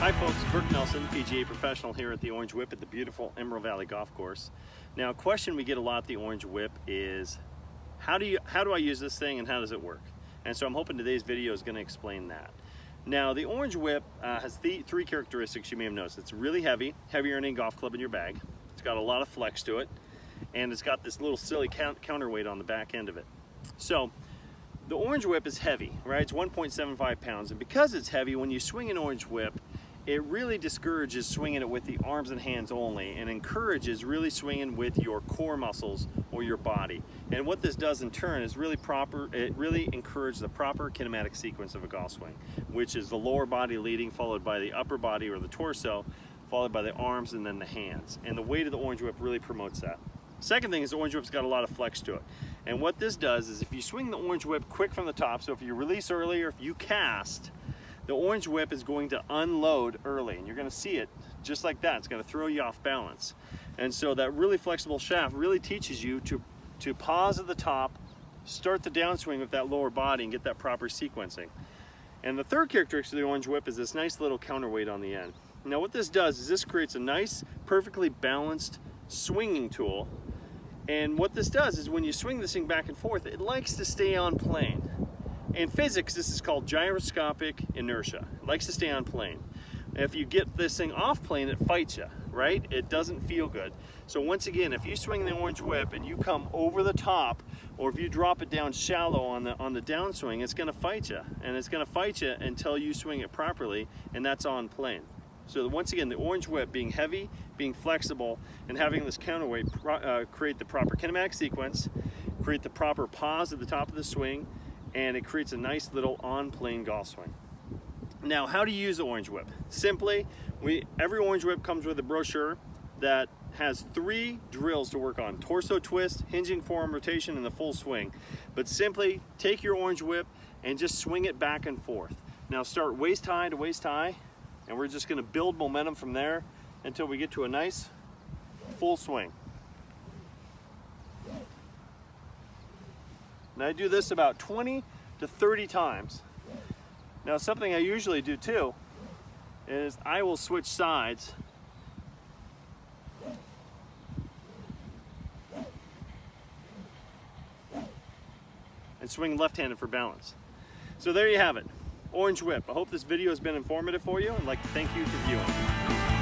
Hi folks, Birk Nelson, PGA professional here at the Orange Whip at the beautiful Emerald Valley Golf Course. Now, a question we get a lot at the Orange Whip is, how do I use this thing and how does it work? And so I'm hoping today's video is going to explain that. Now, the Orange Whip has three characteristics you may have noticed. It's really heavy, heavier than a golf club in your bag. It's got a lot of flex to it, and it's got this little silly counterweight on the back end of it. So, the Orange Whip is heavy, right? It's 1.75 pounds, and because it's heavy, when you swing an Orange Whip, it really discourages swinging it with the arms and hands only and encourages really swinging with your core muscles or your body. And what this does in turn is it really encourages the proper kinematic sequence of a golf swing, which is the lower body leading, followed by the upper body or the torso, followed by the arms and then the hands. And the weight of the Orange Whip really promotes that. Second thing is the Orange Whip's got a lot of flex to it. And what this does is if you swing the Orange Whip quick from the top, so if you release early or if you cast, the Orange Whip is going to unload early, and you're going to see it just like that. It's going to throw you off balance. And so that really flexible shaft really teaches you to pause at the top, start the downswing with that lower body and get that proper sequencing. And the third characteristic of the Orange Whip is this nice little counterweight on the end. Now what this does is this creates a nice, perfectly balanced swinging tool. And what this does is when you swing this thing back and forth, it likes to stay on plane. In physics, this is called gyroscopic inertia. It likes to stay on plane. If you get this thing off plane, it fights you, right? It doesn't feel good. So once again, if you swing the Orange Whip and you come over the top, or if you drop it down shallow on the downswing, it's gonna fight you. And it's gonna fight you until you swing it properly, and that's on plane. So once again, the Orange Whip being heavy, being flexible, and having this counterweight create the proper kinematic sequence, create the proper pause at the top of the swing, and it creates a nice little on-plane golf swing. Now, how do you use the Orange Whip? Simply, every Orange Whip comes with a brochure that has 3 drills to work on: torso twist, hinging forearm rotation, and the full swing. But simply take your Orange Whip and just swing it back and forth. Now start waist high to waist high, and we're just gonna build momentum from there until we get to a nice full swing. And I do this about 20 to 30 times. Now something I usually do too is I will switch sides and swing left-handed for balance. So there you have it, Orange Whip. I hope this video has been informative for you, and I'd like to thank you for viewing.